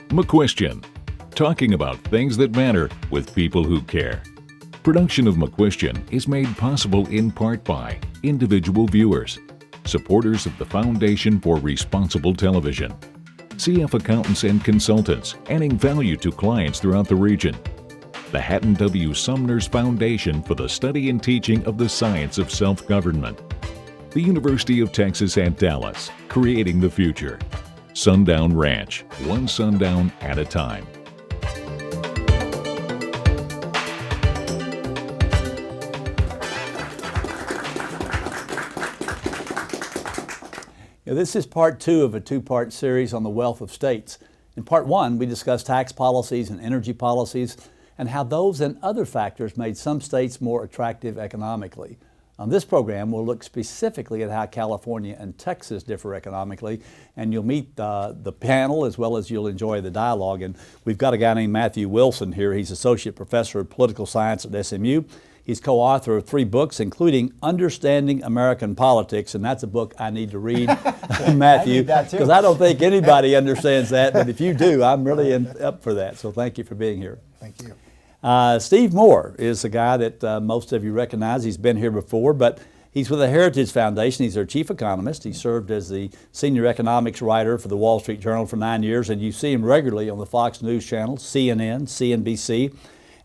McQuestion, talking about things that matter with people who care. Production of McQuestion is made possible in part by individual viewers, supporters of the Foundation for Responsible Television, CF Accountants and Consultants, adding value to clients throughout the region, the Hatton W. Sumner's Foundation for the Study and Teaching of the Science of Self-Government, the University of Texas at Dallas, creating the future. Sundown Ranch, one sundown at a time. This is part two of a two-part series on the wealth of states. In part one, we discussed tax policies and energy policies and how those and other factors made some states more attractive economically. On this program, we'll look specifically at how California and Texas differ economically, and you'll meet the panel as well as you'll enjoy the dialogue. And we've got a guy named Matthew Wilson here. He's Associate Professor of Political Science at SMU. He's co-author of 3 books, including Understanding American Politics, and that's a book I need to read, Matthew, because I don't think anybody understands that, but if you do, I'm really up for that. So thank you for being here. Thank you. Steve Moore is a guy that most of you recognize. He's been here before, but he's with the Heritage Foundation. He's their chief economist. He served as the senior economics writer for the Wall Street Journal for 9 years, and you see him regularly on the Fox News channel, CNN, CNBC.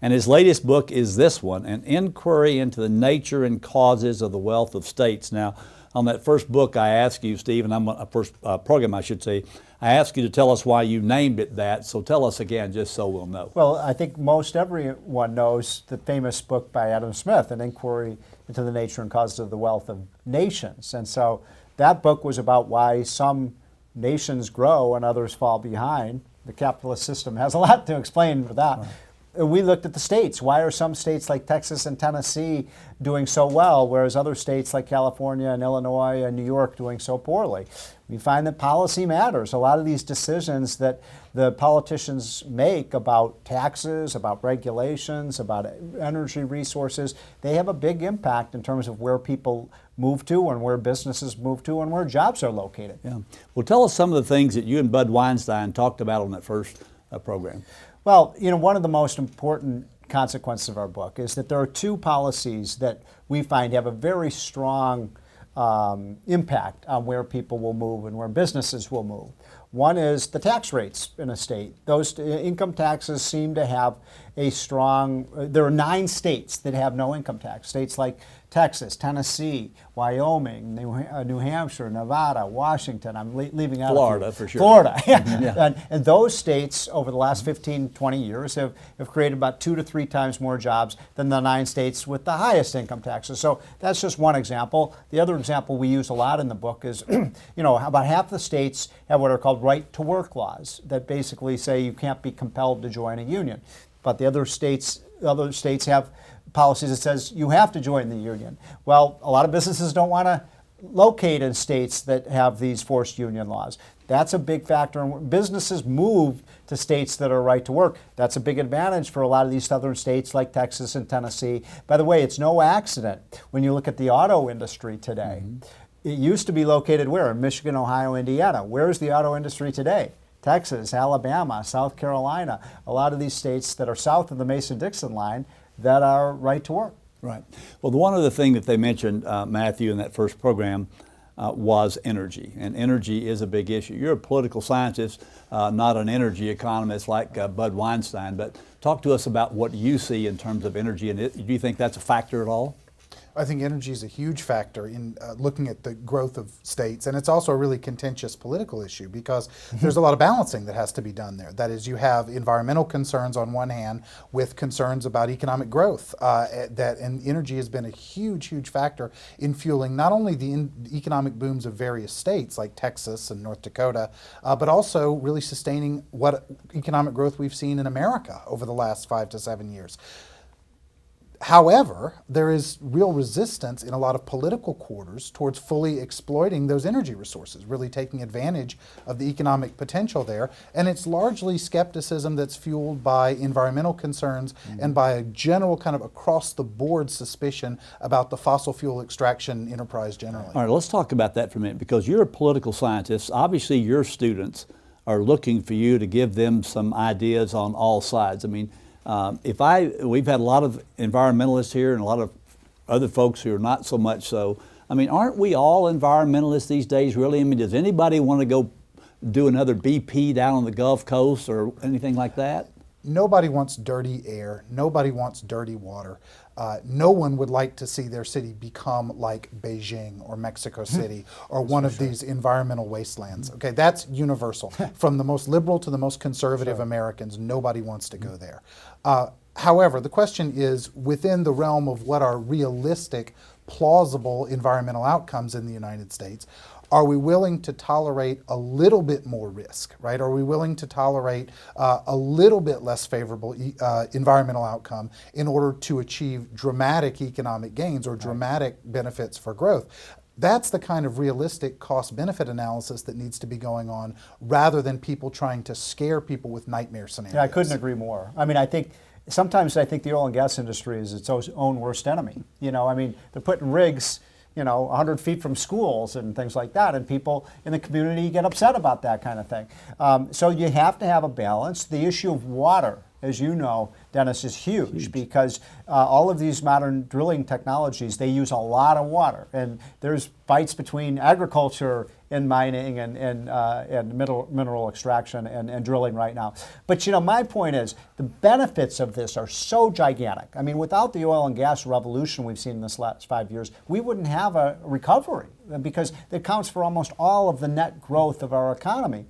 And his latest book is this one, An Inquiry into the Nature and Causes of the Wealth of States. Now, on that first book I asked you, Steve, and first program I should say, I asked you to tell us why you named it that, so tell us again just so we'll know. Well, I think most everyone knows the famous book by Adam Smith, An Inquiry into the Nature and Causes of the Wealth of Nations. And so that book was about why some nations grow and others fall behind. The capitalist system has a lot to explain for that. Right. We looked at the states. Why are some states like Texas and Tennessee doing so well, whereas other states like California and Illinois and New York doing so poorly? We find that policy matters. A lot of these decisions that the politicians make about taxes, about regulations, about energy resources, they have a big impact in terms of where people move to and where businesses move to and where jobs are located. Yeah. Well, tell us some of the things that you and Bud Weinstein talked about on that first program. Well, one of the most important consequences of our book is that there are 2 policies that we find have a very strong impact on where people will move and where businesses will move. One is the tax rates in a state. Those income taxes seem to have a strong, there are 9 states that have no income tax. States like Texas, Tennessee, Wyoming, New Hampshire, Nevada, Washington. I'm leaving out Florida, for sure. Florida. Yeah. And those states over the last 15, 20 years have created about 2 to 3 times more jobs than the 9 states with the highest income taxes. So that's just one example. The other example we use a lot in the book is, about half the states have what are called right-to-work laws that basically say you can't be compelled to join a union. But the other states have policies that says you have to join the union. Well, a lot of businesses don't want to locate in states that have these forced union laws. That's a big factor. And businesses move to states that are right to work. That's a big advantage for a lot of these southern states like Texas and Tennessee. By the way, it's no accident when you look at the auto industry today. Mm-hmm. It used to be located where? In Michigan, Ohio, Indiana. Where's the auto industry today? Texas, Alabama, South Carolina, a lot of these states that are south of the Mason-Dixon line that are right to work. Right. Well, the one other thing that they mentioned, Matthew, in that first program was energy. And energy is a big issue. You're a political scientist, not an energy economist like Bud Weinstein, but talk to us about what you see in terms of energy. And do you think that's a factor at all? I think energy is a huge factor in looking at the growth of states, and it's also a really contentious political issue because there's a lot of balancing that has to be done there. That is, you have environmental concerns on one hand with concerns about economic growth, and energy has been a huge, huge factor in fueling not only the economic booms of various states like Texas and North Dakota, but also really sustaining what economic growth we've seen in America over the last 5 to 7 years. However, there is real resistance in a lot of political quarters towards fully exploiting those energy resources, really taking advantage of the economic potential there. And it's largely skepticism that's fueled by environmental concerns and by a general kind of across-the-board suspicion about the fossil fuel extraction enterprise generally. All right, let's talk about that for a minute, because you're a political scientist. Obviously, your students are looking for you to give them some ideas on all sides. I mean, we've had a lot of environmentalists here and a lot of other folks who are not so much so. I mean, aren't we all environmentalists these days, really? I mean, does anybody want to go do another BP down on the Gulf Coast or anything like that? Nobody wants dirty air. Nobody wants dirty water. No one would like to see their city become like Beijing or Mexico City or one of these environmental wastelands. Okay, that's universal. From the most liberal to the most conservative Americans, nobody wants to go there. However, the question is within the realm of what are realistic, plausible environmental outcomes in the United States. Are we willing to tolerate a little bit more risk, right? Are we willing to tolerate a little bit less favorable environmental outcome in order to achieve dramatic economic gains or dramatic benefits for growth? That's the kind of realistic cost-benefit analysis that needs to be going on rather than people trying to scare people with nightmare scenarios. Yeah, I couldn't agree more. I mean, sometimes I think the oil and gas industry is its own worst enemy. You know, I mean, they're putting rigs 100 feet from schools and things like that, and people in the community get upset about that kind of thing. So you have to have a balance. The issue of water, as you know, Dennis, is huge because all of these modern drilling technologies, they use a lot of water, and there's fights between agriculture and mining and mineral extraction and drilling right now. But my point is the benefits of this are so gigantic. I mean, without the oil and gas revolution we've seen in this last 5 years, we wouldn't have a recovery because it accounts for almost all of the net growth of our economy.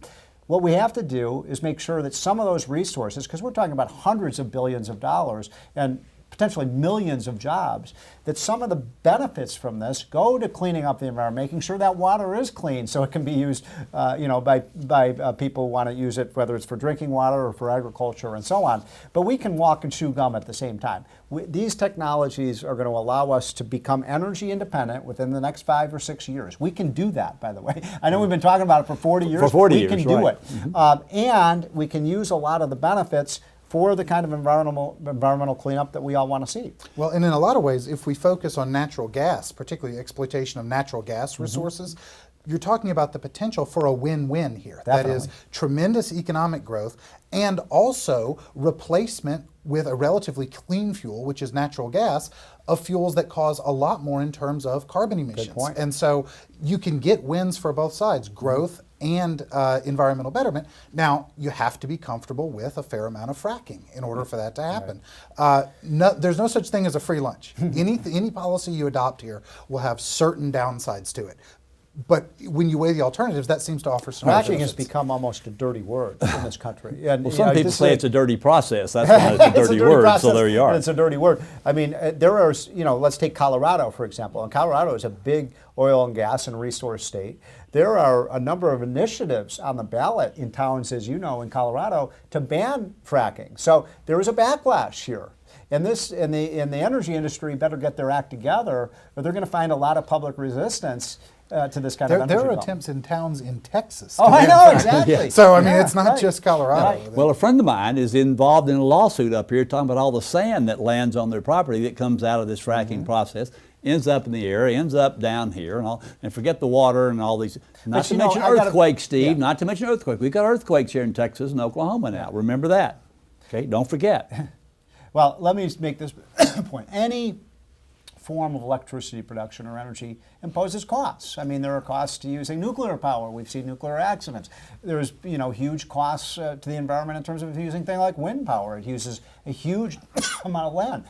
What we have to do is make sure that some of those resources, because we're talking about hundreds of billions of dollars and potentially millions of jobs, that some of the benefits from this go to cleaning up the environment, making sure that water is clean so it can be used by people who want to use it, whether it's for drinking water or for agriculture and so on. But we can walk and chew gum at the same time. These technologies are going to allow us to become energy independent within the next 5 or 6 years. We can do that, by the way. I know we've been talking about it for 40 years. For 40 we years, can do right. it. And we can use a lot of the benefits for the kind of environmental cleanup that we all want to see. Well, and in a lot of ways, if we focus on natural gas, particularly exploitation of natural gas resources, you're talking about the potential for a win-win here. Definitely. That is tremendous economic growth and also replacement with a relatively clean fuel, which is natural gas, of fuels that cause a lot more in terms of carbon emissions. Good point. And so you can get wins for both sides, growth and environmental betterment. Now, you have to be comfortable with a fair amount of fracking in order for that to happen. There's no such thing as a free lunch. Any policy you adopt here will have certain downsides to it. But when you weigh the alternatives, that seems to offer some Fracking has benefits. become almost a dirty word in this country. And, Well, some people say it's a dirty process. That's why it's a It's dirty word, process, so there you are. and it's a dirty word. I mean, there are, let's take Colorado, for example. And Colorado is a big oil and gas and resource state. There are a number of initiatives on the ballot in towns, as you know, in Colorado, to ban fracking. So there is a backlash here. And the energy industry better get their act together, or they're going to find a lot of public resistance to this kind of energy There are development. attempts in towns in Texas. Oh, to I ban know, fracking. exactly. So, I mean, Yeah, it's not right. just Colorado. Right. Well, a friend of mine is involved in a lawsuit up here talking about all the sand that lands on their property that comes out of this fracking process, ends up in the air, ends up down here, and forget the water and all these. Not to mention earthquakes, Steve. Not to mention earthquakes. We've got earthquakes here in Texas and Oklahoma now. Remember that. Okay, don't forget. Well, let me make this point. Any form of electricity production or energy imposes costs. I mean, there are costs to using nuclear power. We've seen nuclear accidents. There's, huge costs to the environment in terms of using things like wind power. It uses a huge amount of land.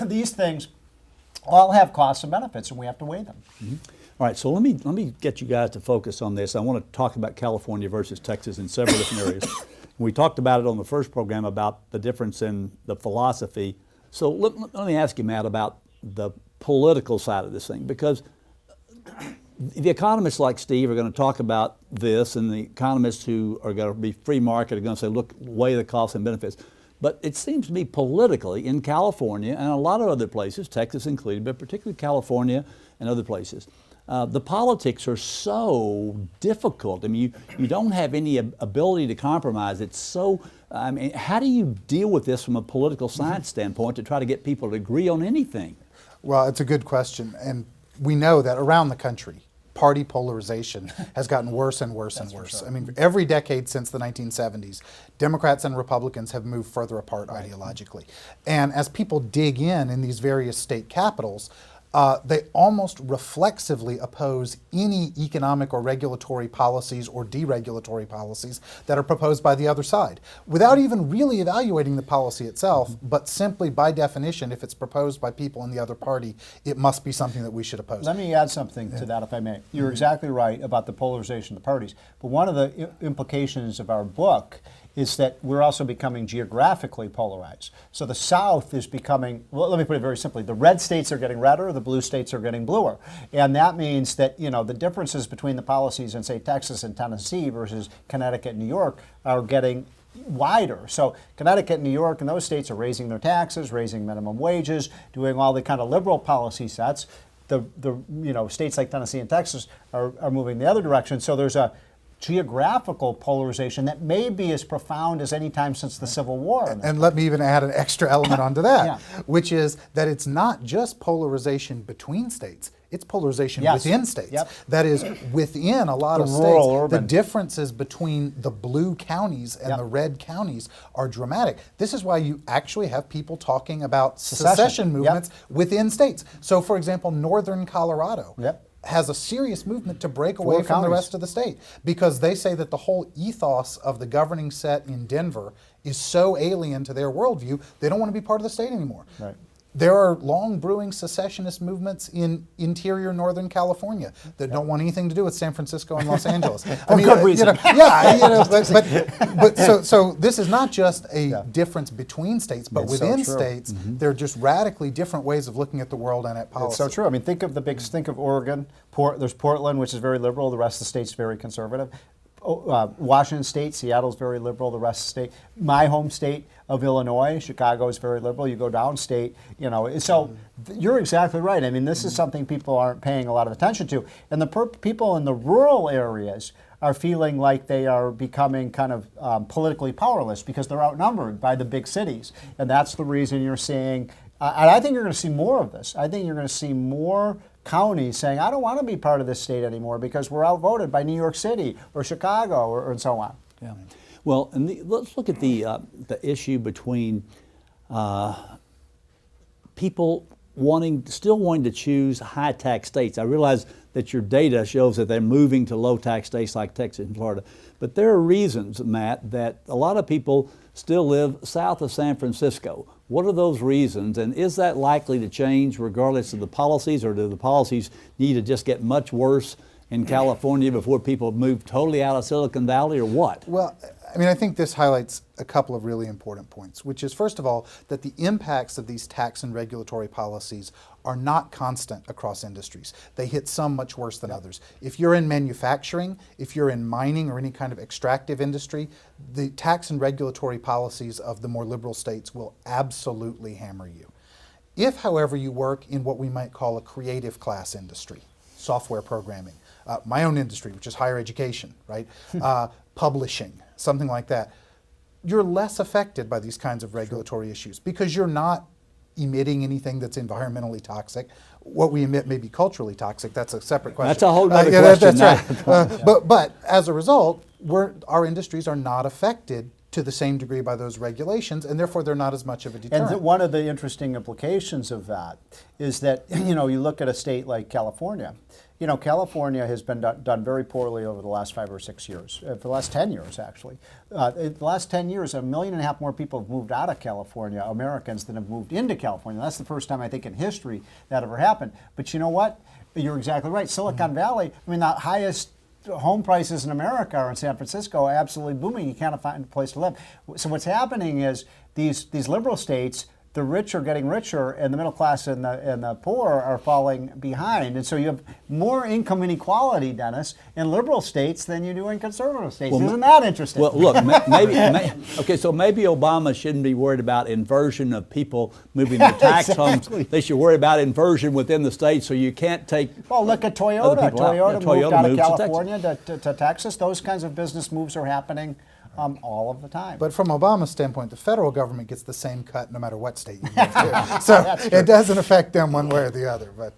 These things all have costs and benefits, and we have to weigh them. All right, so let me get you guys to focus on this. I want to talk about California versus Texas in several different areas. We talked about it on the first program about the difference in the philosophy. So let me ask you, Matt, about the political side of this thing, because the economists like Steve are going to talk about this, and the economists who are going to be free market are going to say, look, weigh the costs and benefits. But it seems to me politically in California and a lot of other places, Texas included, but particularly California and other places, the politics are so difficult. I mean, you don't have any ability to compromise. It's so, I mean, how do you deal with this from a political science standpoint to try to get people to agree on anything? Well, it's a good question. And we know that around the country, party polarization has gotten worse and worse and worse. I mean, every decade since the 1970s, Democrats and Republicans have moved further apart ideologically. And as people dig in these various state capitals, they almost reflexively oppose any economic or regulatory policies or deregulatory policies that are proposed by the other side, without even really evaluating the policy itself, but simply by definition, if it's proposed by people in the other party, it must be something that we should oppose. Let me add something to that, if I may. You're exactly right about the polarization of the parties, but one of the implications of our book is that we're also becoming geographically polarized. So the South is becoming, well, let me put it very simply, the red states are getting redder, the blue states are getting bluer. And that means that, you know, the differences between the policies in, say, Texas and Tennessee versus Connecticut and New York are getting wider. So Connecticut and New York and those states are raising their taxes, raising minimum wages, doing all the kind of liberal policy sets. The you know, states like Tennessee and Texas are moving the other direction. So there's a geographical polarization that may be as profound as any time since the Civil War. And let me even add an extra element onto that, Yeah. which is that it's not just polarization between states, it's polarization Yes. within states. Yep. That is, within a lot The of rural, states, the urban. differences between the blue counties and Yep. the red counties are dramatic. This is why you actually have people talking about Secession. secession Yep. movements within states. So, for example, northern Colorado. Yep. Has a serious movement to break away from the counties. rest of the state because they say that the whole ethos of the governing set in Denver is so alien to their worldview, they don't want to be part of the state anymore. Right. There are long brewing secessionist movements in interior Northern California that don't want anything to do with San Francisco and Los Angeles. For good reason. So this is not just a difference between states, but It's so within true. states, they're just radically different ways of looking at the world and at policy. It's so true. I mean, think of the big, think of Oregon. There's Portland, which is very liberal. The rest of the state's very conservative. Washington State, Seattle's very liberal. The rest of the state, my home state of Illinois, Chicago is very liberal. You go downstate, you know. So you're exactly right. I mean, this is something people aren't paying a lot of attention to, and the people in the rural areas are feeling like they are becoming kind of politically powerless because they're outnumbered by the big cities, and that's the reason you're seeing. And I think you're going to see more of this. I think you're going to see more counties saying, I don't want to be part of this state anymore because we're outvoted by New York City or Chicago or and so on. Yeah. Well, and let's look at the issue between people still wanting to choose high tax states. I realize that your data shows that they're moving to low tax states like Texas and Florida, but there are reasons, Matt, that a lot of people still live south of San Francisco. What are those reasons, and is that likely to change regardless of the policies, or do the policies need to just get much worse in California before people move totally out of Silicon Valley, or what? Well, I mean, I think this highlights a couple of really important points, which is, first of all, that the impacts of these tax and regulatory policies are not constant across industries. They hit some much worse than others. If you're in manufacturing, if you're in mining or any kind of extractive industry, the tax and regulatory policies of the more liberal states will absolutely hammer you. If, however, you work in what we might call a creative class industry, software programming, my own industry, which is higher education, right? Publishing, something like that, you're less affected by these kinds of regulatory issues because you're not emitting anything that's environmentally toxic. What we emit may be culturally toxic. That's a separate question. That's a whole other question. That's right. But as a result, our industries are not affected to the same degree by those regulations, and therefore they're not as much of a deterrent. And one of the interesting implications of that is that, you know, you look at a state like California. You know, California has been done very poorly over the last 5 or 6 years, for the last 10 years, actually. In the last 10 years, 1.5 million more people have moved out of California, Americans, than have moved into California. That's the first time, I think, in history that ever happened. But you know what? You're exactly right. Silicon Valley, I mean, the highest home prices in America are in San Francisco, absolutely booming. You can't find a place to live. So what's happening is these liberal states, the rich are getting richer, and the middle class and the poor are falling behind. And so you have more income inequality, Dennis, in liberal states than you do in conservative states. Isn't that interesting? Well, look, okay, so maybe Obama shouldn't be worried about inversion of people moving to tax homes. They should worry about inversion within the state, so you can't take. Well, look at Toyota. other people out. Toyota Yeah, moved Toyota out of moves to California to Texas. Those kinds of business moves are happening all of the time. But from Obama's standpoint, the federal government gets the same cut no matter what state you move to. So it doesn't affect them one way or the other. But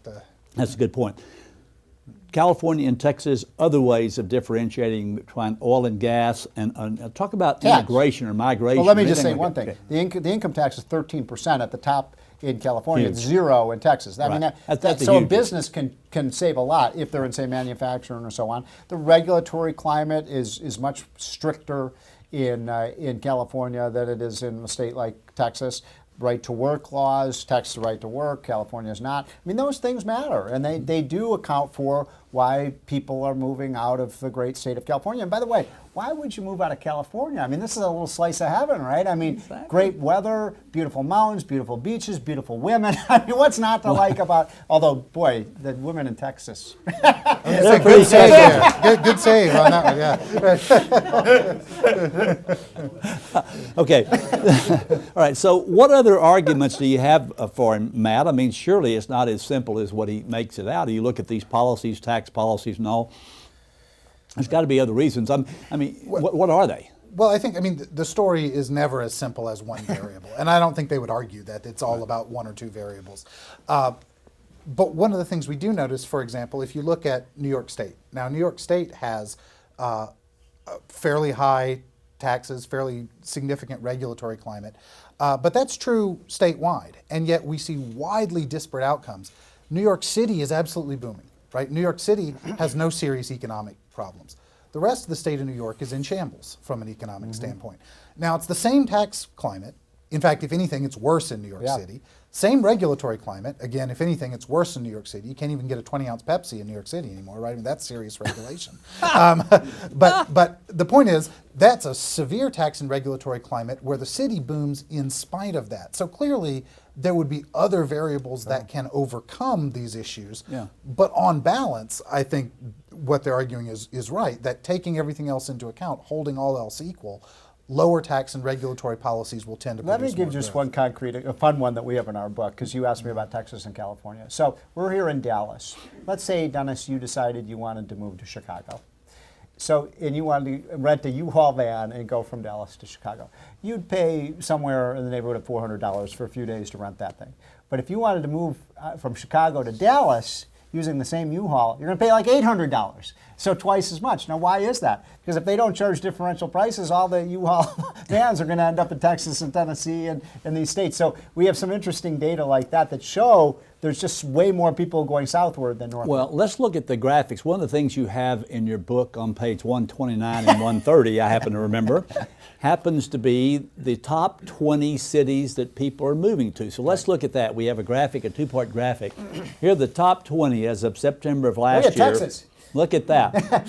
That's a good point. California and Texas other ways of differentiating between oil and gas, and talk about Tax. immigration or migration. Well, let me just anything say like one that. thing. Okay. The income tax is 13% at the top in California. Huge. It's 0 in Texas. I mean, Right. That's a so a huge business can save a lot if they're in, say, manufacturing or so on. The regulatory climate is much stricter in California than it is in a state like Texas. Right to work laws, Texas right to work, California is not. I mean, those things matter, and they do account for why people are moving out of the great state of California. And by the way, why would you move out of California? I mean, this is a little slice of heaven, right? I mean, Exactly. great weather, beautiful mountains, beautiful beaches, beautiful women. I mean, what's not to like about, although, boy, the women in Texas. They're Good pretty save sexy. there. Good save on that one, yeah. Okay. All right. So, what other arguments do you have for him, Matt? I mean, surely it's not as simple as what he makes it out. You look at these policies, tax policies, and all. There's got to be other reasons. I mean, what are they? Well, I mean, the story is never as simple as one variable. And I don't think they would argue that it's all about one or two variables. But one of the things we do notice, for example, if you look at New York State. Now, New York State has fairly high taxes, fairly significant regulatory climate. But that's true statewide. And yet we see widely disparate outcomes. New York City is absolutely booming, right? New York City has no serious economic problems. The rest of the state of New York is in shambles from an economic standpoint. Now, it's the same tax climate. In fact, if anything, it's worse in New York Yeah. City. Same regulatory climate. Again, if anything, it's worse in New York City. You can't even get a 20-ounce Pepsi in New York City anymore, right? I mean, that's serious regulation. But the point is, that's a severe tax and regulatory climate where the city booms in spite of that. So clearly, there would be other variables that can overcome these issues. Yeah. But on balance, I think what they're arguing is right, that taking everything else into account, holding all else equal, lower tax and regulatory policies will tend to Let me produce give more just growth. one concrete, a fun one that we have in our book, because you asked me about Texas and California. So we're here in Dallas. Let's say, Dennis, you decided you wanted to move to Chicago. So, and you wanted to rent a U-Haul van and go from Dallas to Chicago. You'd pay somewhere in the neighborhood of $400 for a few days to rent that thing. But if you wanted to move from Chicago to Dallas using the same U-Haul, you're going to pay like $800. So twice as much. Now, why is that? Because if they don't charge differential prices, all the U-Haul vans are going to end up in Texas and Tennessee and these states. So we have some interesting data like that show there's just way more people going southward than northward. Well, let's look at the graphics. One of the things you have in your book on page 129 and 130, I happen to remember, happens to be the top 20 cities that people are moving to. So let's look at that. We have a graphic, a two-part graphic. Here are the top 20 as of September of last Look at year. Texas. Look at that.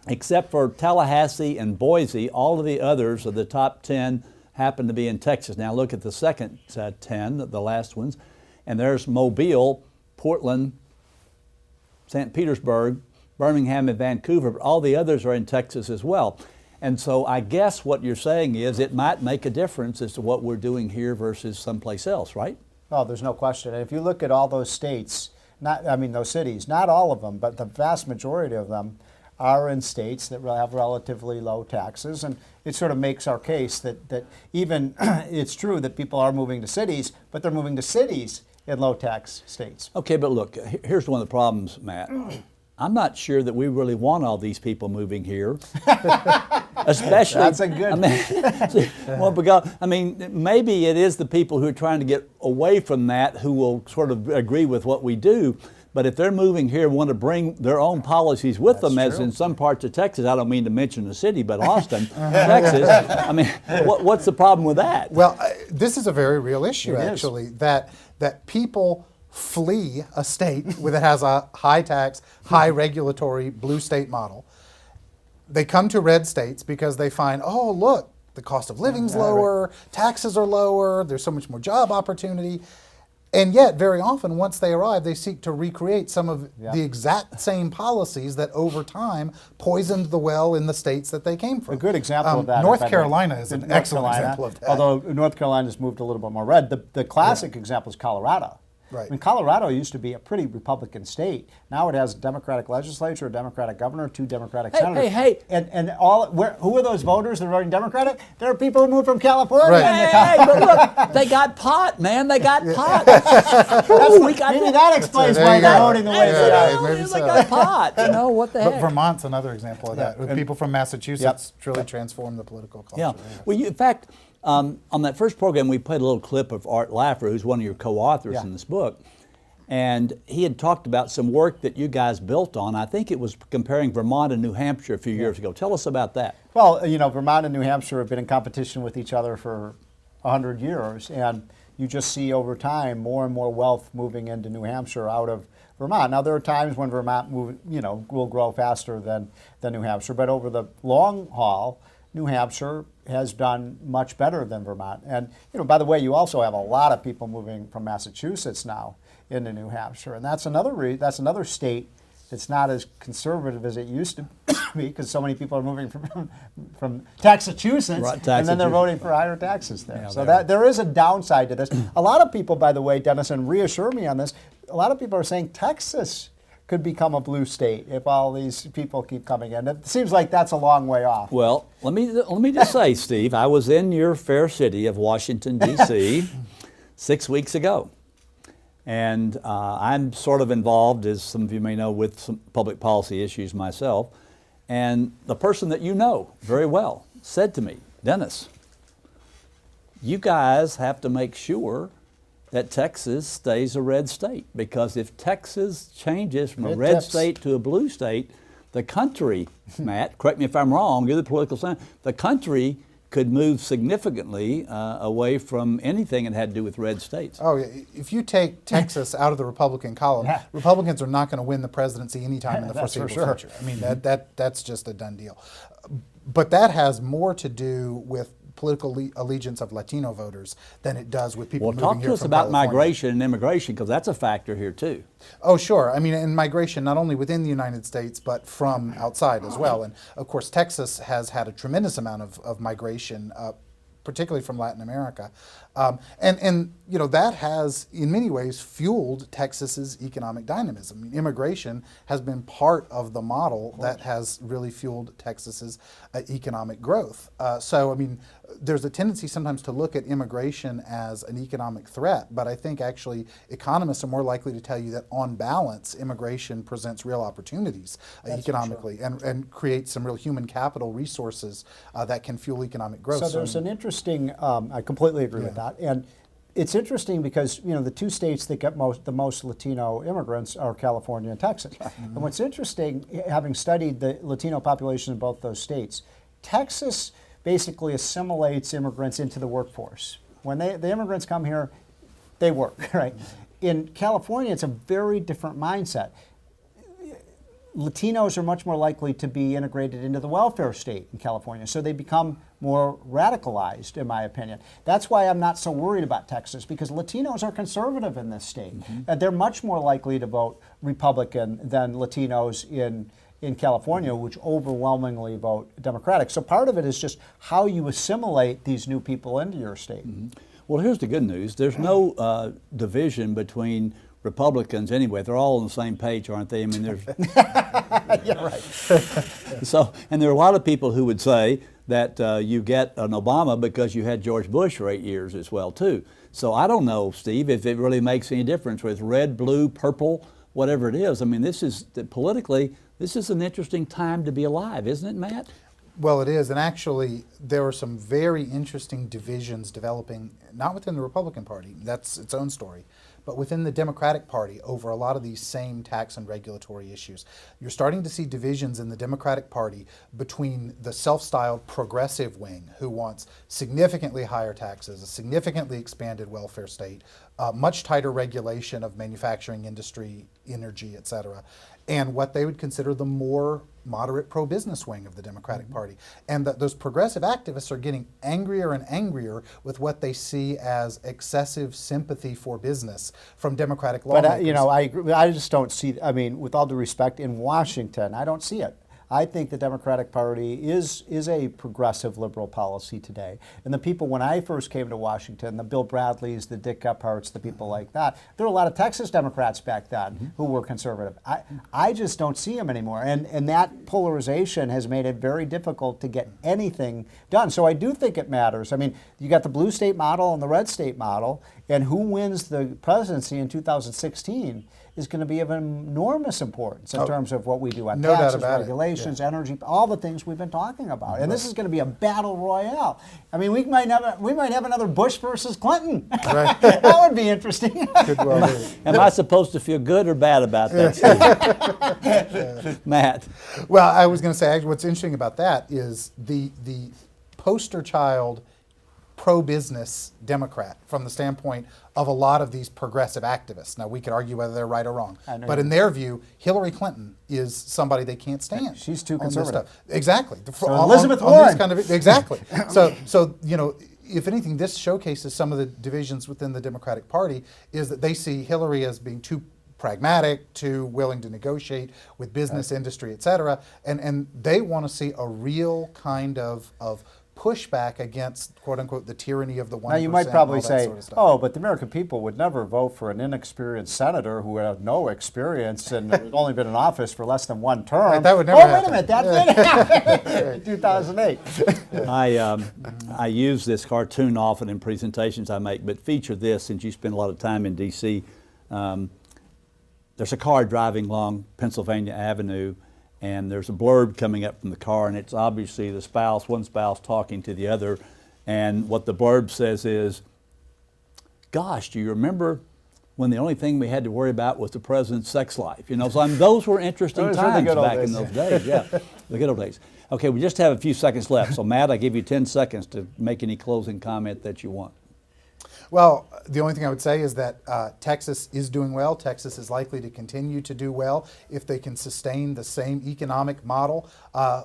Except for Tallahassee and Boise, all of the others of the top 10 happen to be in Texas. Now look at the second 10, the last ones. And there's Mobile, Portland, St. Petersburg, Birmingham, and Vancouver. But all the others are in Texas as well. And so I guess what you're saying is it might make a difference as to what we're doing here versus someplace else, right? Oh, there's no question. And if you look at all those states, those cities, not all of them, but the vast majority of them are in states that have relatively low taxes. And it sort of makes our case that even it's true that people are moving to cities, but they're moving to cities in low tax states. Okay, but look, here's one of the problems, Matt. I'm not sure that we really want all these people moving here. Especially, That's a good. well, because maybe it is the people who are trying to get away from that who will sort of agree with what we do. But if they're moving here and want to bring their own policies with them, as in some parts of Texas, I don't mean to mention the city, but Austin, Texas, what's the problem with that? Well, this is a very real issue, It is. actually, that people flee a state that has a high tax, high regulatory blue state model. They come to red states because they find, oh, look, the cost of living's lower, taxes are lower, there's so much more job opportunity. And yet, very often, once they arrive, they seek to recreate some of the exact same policies that over time poisoned the well in the states that they came from. A good example of that. North by the way, Carolina is an North excellent Carolina, example of that. Although North Carolina's moved a little bit more red. The classic example is Colorado. Right. I mean, Colorado used to be a pretty Republican state. Now it has a Democratic legislature, a Democratic governor, 2 Democratic senators. hey. And who are those voters that are voting Democratic? They're people who moved from California. Right. Hey, but look, they got pot, man. They got pot. Maybe that explains There why you they're go. voting the way Yeah, they yeah, are. maybe They so. got pot. You know, what the But heck? Vermont's another example of that. With people from Massachusetts really transformed the political culture. Yeah. Well, in fact, on that first program, we played a little clip of Art Laffer, who's one of your co-authors Yeah. in this book. And he had talked about some work that you guys built on. I think it was comparing Vermont and New Hampshire a few years ago. Tell us about that. Well, you know, Vermont and New Hampshire have been in competition with each other for 100 years, and you just see over time more and more wealth moving into New Hampshire out of Vermont. Now, there are times when Vermont will grow faster than New Hampshire, but over the long haul, New Hampshire has done much better than Vermont. And, you know, by the way, you also have a lot of people moving from Massachusetts now into New Hampshire, and that's another state that's not as conservative as it used to be, because so many people are moving from Taxachusetts, Right, and then they're Taxachusetts. voting for higher taxes there. Yeah, So they are. there is a downside to this. A lot of people, by the way, Dennis, and reassure me on this, a lot of people are saying Texas could become a blue state if all these people keep coming in. It seems like that's a long way off. Well, let me just say, Steve, I was in your fair city of Washington, D.C. 6 weeks ago. And I'm sort of involved, as some of you may know, with some public policy issues myself. And the person that you know very well said to me, Dennis, you guys have to make sure that Texas stays a red state, because if Texas changes from a It red tips. state to a blue state, the country, Matt, correct me if I'm wrong, you're the political scientist, the country could move significantly away from anything that had to do with red states. Oh, yeah. If you take Texas out of the Republican column, Yeah. Republicans are not going to win the presidency anytime in the That's for foreseeable sure. future. I mean, that's just a done deal. But that has more to do with political allegiance of Latino voters than it does with people Well, moving talk here to us from about California. migration and immigration, because that's a factor here too. Oh, sure. I mean, and migration not only within the United States, but from outside as well. And of course, Texas has had a tremendous amount of migration, particularly from Latin America. And you know, that has in many ways fueled Texas's economic dynamism. I mean, immigration has been part of the model that has really fueled Texas's economic growth. So, I mean, there's a tendency sometimes to look at immigration as an economic threat, but I think actually economists are more likely to tell you that on balance, immigration presents real opportunities economically and creates some real human capital resources that can fuel economic growth. So there's an interesting, I completely agree with that. And it's interesting because, you know, the two states that get the most Latino immigrants are California and Texas. And what's interesting, having studied the Latino population in both those states, Texas basically assimilates immigrants into the workforce. When the immigrants come here, they work, right? In California, it's a very different mindset. Latinos are much more likely to be integrated into the welfare state in California, so they become more radicalized, in my opinion. That's why I'm not so worried about Texas, because Latinos are conservative in this state. And they're much more likely to vote Republican than Latinos in California, which overwhelmingly vote Democratic. So part of it is just how you assimilate these new people into your state. Well, here's the good news. There's no division between Republicans anyway. They're all on the same page, aren't they? I mean, there's Yeah, right. so, and there are a lot of people who would say that you get an Obama because you had George Bush for 8 years as well too. So I don't know, Steve, if it really makes any difference with red, blue, purple, whatever it is. I mean, politically, this is an interesting time to be alive, isn't it, Matt? Well, it is, and actually, there are some very interesting divisions developing, not within the Republican Party, that's its own story, but within the Democratic Party over a lot of these same tax and regulatory issues. You're starting to see divisions in the Democratic Party between the self-styled progressive wing, who wants significantly higher taxes, a significantly expanded welfare state, much tighter regulation of manufacturing industry, energy, et cetera, and what they would consider the more moderate pro-business wing of the Democratic Party. And those progressive activists are getting angrier and angrier with what they see as excessive sympathy for business from Democratic lawmakers. But, you know, I agree. I just don't see, I mean, with all due respect, in Washington, I don't see it. I think the Democratic Party is a progressive liberal policy today. And the people, when I first came to Washington, the Bill Bradleys, the Dick Gephardts, the people like that, there were a lot of Texas Democrats back then who were conservative. I just don't see them anymore. And that polarization has made it very difficult to get anything done. So I do think it matters. I mean, you got the blue state model and the red state model, and who wins the presidency in 2016 is going to be of enormous importance in terms of what we do on No doubt taxes, about it. regulations, energy, all the things we've been talking about. And this is going to be a battle royale. I mean, we might have another Bush versus Clinton. Right. That would be interesting. Could well be. Am I supposed to feel good or bad about that, Steve? Matt? Well, I was going to say, actually, what's interesting about that is the poster child pro-business Democrat from the standpoint of a lot of these progressive activists. Now, we could argue whether they're right or wrong, but in their view, Hillary Clinton is somebody they can't stand. She's too on this conservative. stuff. Exactly. Elizabeth on Warren. these kind of, exactly. So you know, if anything, this showcases some of the divisions within the Democratic Party, is that they see Hillary as being too pragmatic, too willing to negotiate with business, industry, et cetera, and they want to see a real kind of pushback against, quote unquote, the tyranny of the 1%. Now, you might probably and all that say, sort of stuff. oh, but the American people would never vote for an inexperienced senator who had no experience and had only been in office for less than one term. Right, that would never Wait happen. a minute, that did happen in 2008. I use this cartoon often in presentations I make, but feature this since you spend a lot of time in D.C. There's a car driving along Pennsylvania Avenue, and there's a blurb coming up from the car, and it's obviously the spouse, one spouse talking to the other, and what the blurb says is, gosh, do you remember when the only thing we had to worry about was the president's sex life? You know, so those were interesting Those were the times good old back in days. those days, yeah, the good old days. Okay, we just have a few seconds left, so Matt, I give you 10 seconds to make any closing comment that you want. Well, the only thing I would say is that Texas is doing well. Texas is likely to continue to do well if they can sustain the same economic model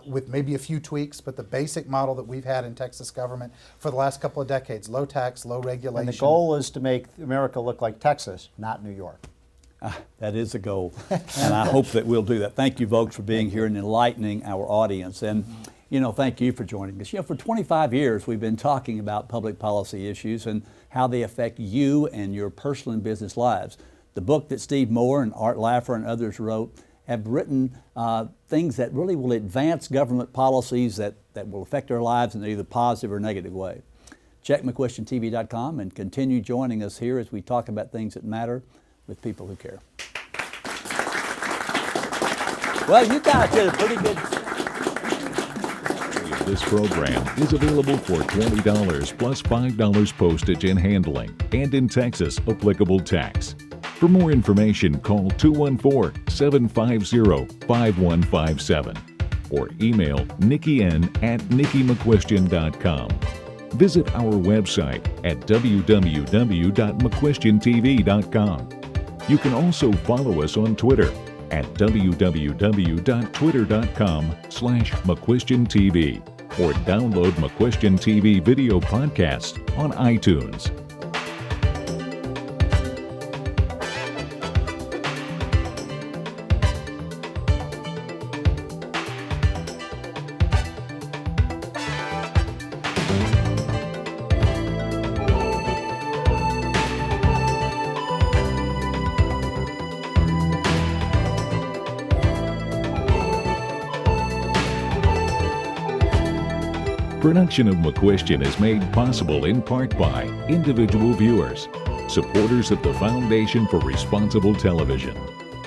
with maybe a few tweaks, but the basic model that we've had in Texas government for the last couple of decades, low tax, low regulation. And the goal is to make America look like Texas, not New York. That is a goal, and I hope that we'll do that. Thank you, folks, for being here and enlightening our audience. And, you know, thank you for joining us. You know, for 25 years, we've been talking about public policy issues and how they affect you and your personal and business lives. The book that Steve Moore and Art Laffer and others wrote have written things that really will advance government policies that will affect our lives in either positive or negative way. Check McQuestionTV.com and continue joining us here as we talk about things that matter with people who care. Well, you guys did a pretty good. This program is available for $20 plus $5 postage and handling, and in Texas, applicable tax. For more information, call 214-750-5157 or email NikkiN@NikkiMcQuestion.com. Visit our website at www.mcquestiontv.com. You can also follow us on Twitter at www.twitter.com/McQuestionTV or download McQuestion TV video podcasts on iTunes. Production of McQuestion is made possible in part by individual viewers, supporters of the Foundation for Responsible Television,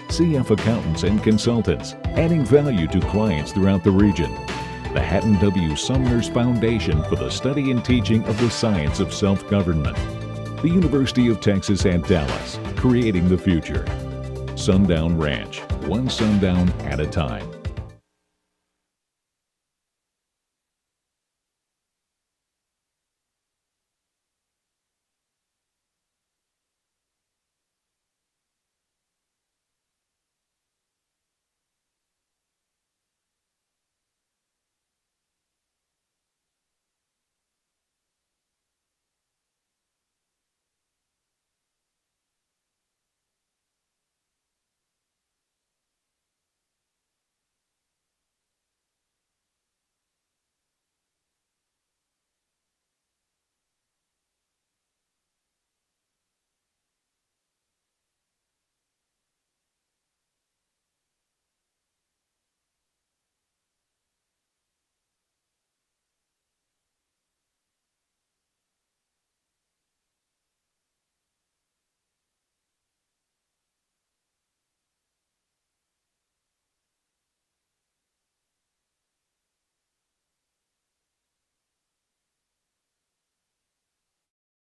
CF Accountants and Consultants, adding value to clients throughout the region, the Hatton W. Sumner's Foundation for the Study and Teaching of the Science of Self-Government, the University of Texas at Dallas, creating the future, Sundown Ranch, one sundown at a time.